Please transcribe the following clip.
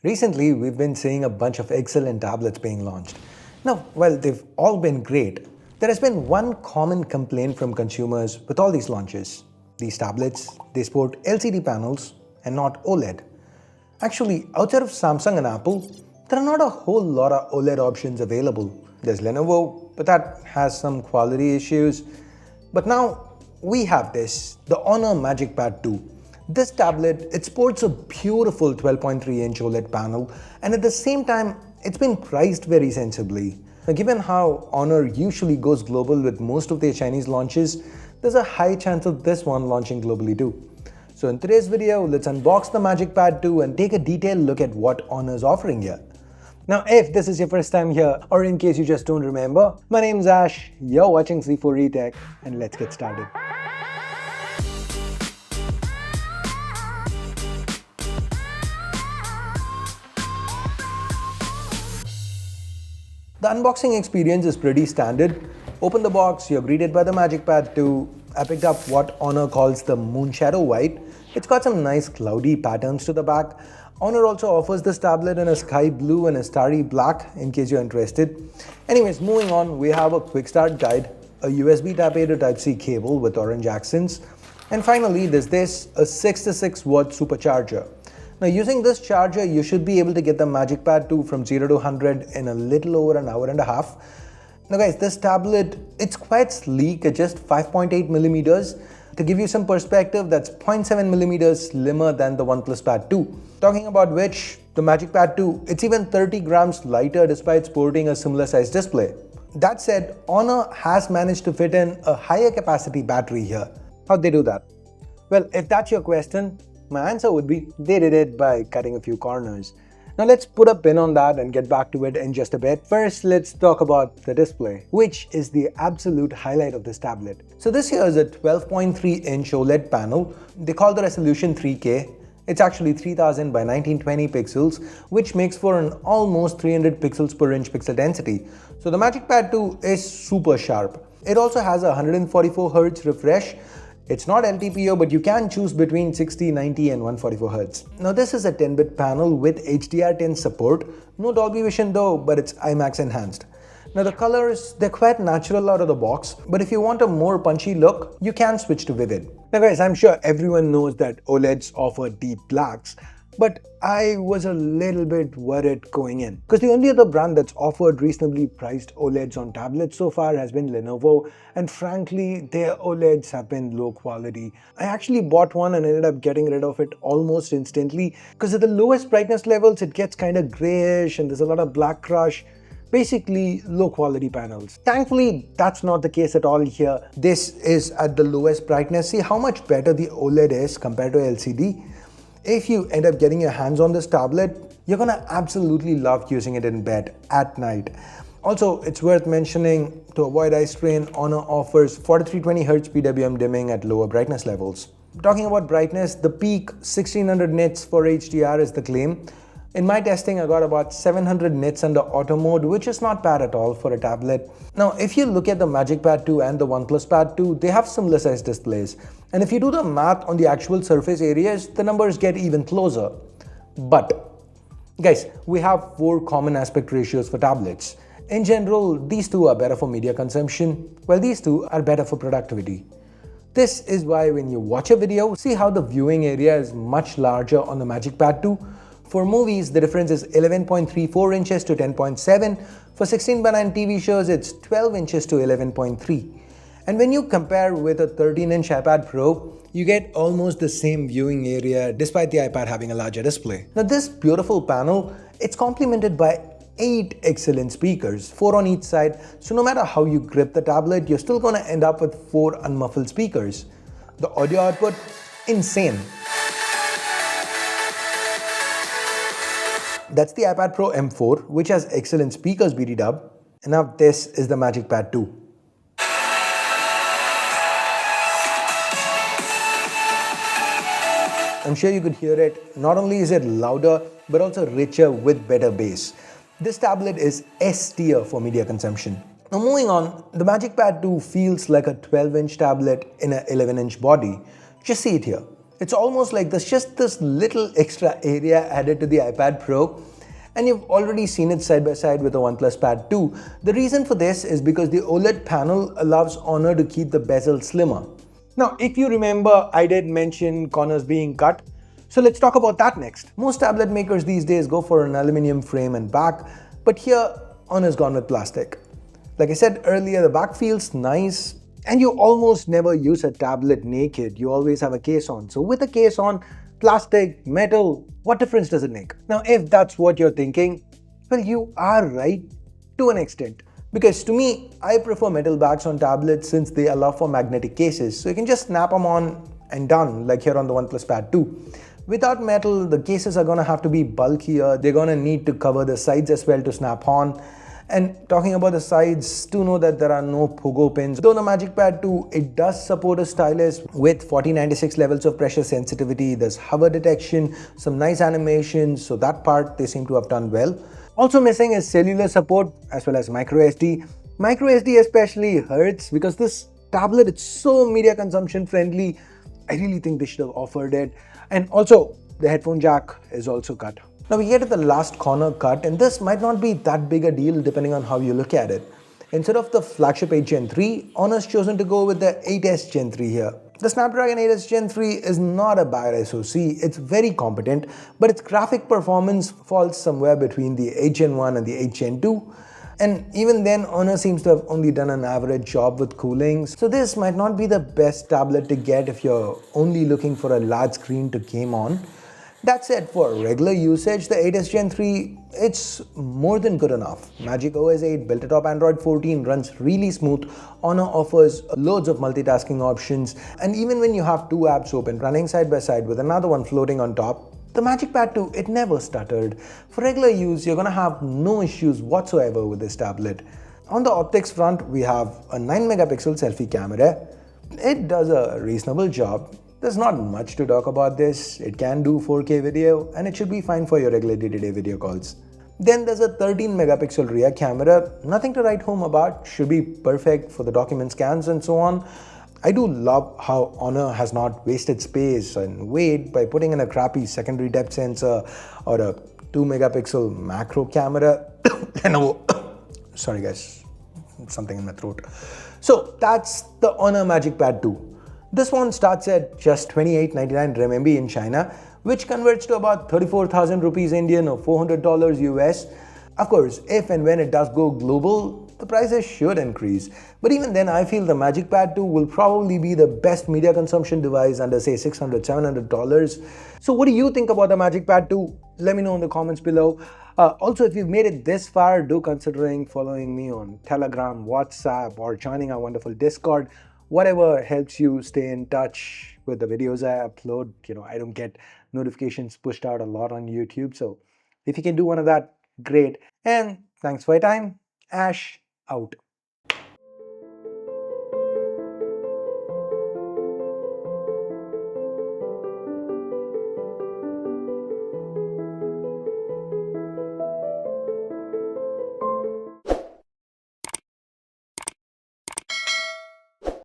Recently, we've been seeing a bunch of excellent tablets being launched. Now, while they've all been great, there has been one common complaint from consumers with all these launches. These tablets, they sport LCD panels and not OLED. Actually, outside of Samsung and Apple, there are not a whole lot of OLED options available. There's Lenovo, but that has some quality issues. But now we have this, the Honor MagicPad 2. This tablet, it sports a beautiful 12.3-inch OLED panel, and at the same time, it's been priced very sensibly. Now, given how Honor usually goes global with most of their Chinese launches, there's a high chance of this one launching globally too. So in today's video, let's unbox the MagicPad 2 and take a detailed look at what Honor is offering here. Now, if this is your first time here, or in case you just don't remember, my name's Ash, you're watching C4E Tech, and let's get started. The unboxing experience is pretty standard. Open the box, you're greeted by the MagicPad 2. I picked up what Honor calls the Moonshadow White. It's got some nice cloudy patterns to the back. Honor also offers this tablet in a sky blue and a starry black in case you're interested. Anyways, moving on, we have a quick start guide, a USB Type-A to Type-C cable with orange accents. And finally, there's this, a 66 watt supercharger. Now, using this charger, you should be able to get the MagicPad 2 from 0 to 100 in a little over an hour and a half. Now guys, this tablet, it's quite sleek at just 5.8 millimeters. To give you some perspective, that's 0.7 millimeters slimmer than the OnePlus Pad 2. Talking about which, the MagicPad 2, it's even 30 grams lighter despite sporting a similar size display. That said, Honor has managed to fit in a higher capacity battery here. How'd they do that? Well, if that's your question, my answer would be they did it by cutting a few corners. Now let's put a pin on that and get back to it in just a bit. First, let's talk about the display, which is the absolute highlight of this tablet. So this here is a 12.3-inch OLED panel. They call the resolution 3K. It's actually 3000 by 1920 pixels, which makes for an almost 300 pixels per inch pixel density. So the MagicPad 2 is super sharp. It also has a 144Hz refresh. It's not LTPO, but you can choose between 60, 90 and 144Hz. Now this is a 10-bit panel with HDR10 support. No Dolby Vision though, but it's IMAX enhanced. Now the colors, they're quite natural out of the box, but if you want a more punchy look, you can switch to Vivid. Now guys, I'm sure everyone knows that OLEDs offer deep blacks, but I was a little bit worried going in, because the only other brand that's offered reasonably priced OLEDs on tablets so far has been Lenovo, and frankly, their OLEDs have been low quality. I actually bought one and ended up getting rid of it almost instantly, because at the lowest brightness levels, it gets kind of grayish and there's a lot of black crush. Basically, low quality panels. Thankfully, that's not the case at all here. This is at the lowest brightness. See how much better the OLED is compared to LCD. If you end up getting your hands on this tablet, you're gonna absolutely love using it in bed at night. Also, it's worth mentioning, to avoid eye strain, Honor offers 4320Hz PWM dimming at lower brightness levels. Talking about brightness, the peak 1600 nits for HDR is the claim. In my testing, I got about 700 nits under auto mode, which is not bad at all for a tablet. Now, if you look at the MagicPad 2 and the OnePlus Pad 2, they have similar size displays. And if you do the math on the actual surface areas, the numbers get even closer. But, guys, we have 4 common aspect ratios for tablets. In general, these two are better for media consumption, while these two are better for productivity. This is why when you watch a video, see how the viewing area is much larger on the MagicPad 2. For movies, the difference is 11.34 inches to 10.7. For 16:9 TV shows, it's 12 inches to 11.3. And when you compare with a 13-inch iPad Pro, you get almost the same viewing area despite the iPad having a larger display. Now this beautiful panel, it's complemented by 8 excellent speakers, 4 on each side, so no matter how you grip the tablet, you're still gonna end up with 4 unmuffled speakers. The audio output, insane. That's the iPad Pro M4, which has excellent speakers BT-dub. And now this is the MagicPad 2. I'm sure you could hear it. Not only is it louder, but also richer with better bass. This tablet is S tier for media consumption. Now moving on, the MagicPad 2 feels like a 12-inch tablet in an 11-inch body. Just see it here. It's almost like there's just this little extra area added to the iPad Pro, and you've already seen it side by side with the OnePlus Pad 2. The reason for this is because the OLED panel allows Honor to keep the bezel slimmer. Now, if you remember, I did mention corners being cut, so let's talk about that next. Most tablet makers these days go for an aluminum frame and back, but here Honor's gone with plastic. Like I said earlier, the back feels nice, and you almost never use a tablet naked. You always have a case on. So with a case on, plastic, metal, what difference does it make? Now, if that's what you're thinking, well, you are right to an extent. Because to me, I prefer metal backs on tablets since they allow for magnetic cases. So you can just snap them on and done, like here on the OnePlus Pad 2. Without metal, the cases are gonna have to be bulkier. They're gonna need to cover the sides as well to snap on. And talking about the sides, do know that there are no pogo pins. Though the MagicPad 2, it does support a stylus with 4096 levels of pressure sensitivity. There's hover detection, some nice animations, so that part they seem to have done well. Also missing is cellular support as well as micro SD. Micro SD especially hurts because this tablet, it's so media consumption friendly. I really think they should have offered it. And also, the headphone jack is also cut. Now we get to the last corner cut, and this might not be that big a deal depending on how you look at it. Instead of the flagship 8 Gen 3, Honor's chosen to go with the 8S Gen 3 here. The Snapdragon 8S Gen 3 is not a bad SoC, it's very competent, but its graphic performance falls somewhere between the 8 Gen 1 and the 8 Gen 2. And even then, Honor seems to have only done an average job with cooling. So this might not be the best tablet to get if you're only looking for a large screen to game on. That said, for regular usage, the 8S Gen 3, it's more than good enough. Magic OS 8 built atop Android 14 runs really smooth. Honor offers loads of multitasking options, and even when you have two apps open running side by side with another one floating on top, the MagicPad 2, it never stuttered. For regular use, you're gonna have no issues whatsoever with this tablet. On the optics front, we have a 9 megapixel selfie camera. It does a reasonable job. There's not much to talk about this. It can do 4K video and it should be fine for your regular day-to-day video calls. Then there's a 13 megapixel rear camera. Nothing to write home about. Should be perfect for the document scans and so on. I do love how Honor has not wasted space and weight by putting in a crappy secondary depth sensor or a 2 megapixel macro camera. Sorry guys, something in my throat. So that's the Honor MagicPad 2. This one starts at just 28.99 RMB in China, which converts to about 34,000 rupees Indian or $400 US. Of course, if and when it does go global, the prices should increase. But even then, I feel the MagicPad 2 will probably be the best media consumption device under say $600, $700. So what do you think about the MagicPad 2? Let me know in the comments below. Also, if you've made it this far, do considering following me on Telegram, WhatsApp, or joining our wonderful Discord. Whatever helps you stay in touch with the videos I upload. I don't get notifications pushed out a lot on YouTube. So if you can do one of that, great. And thanks for your time. Ash out.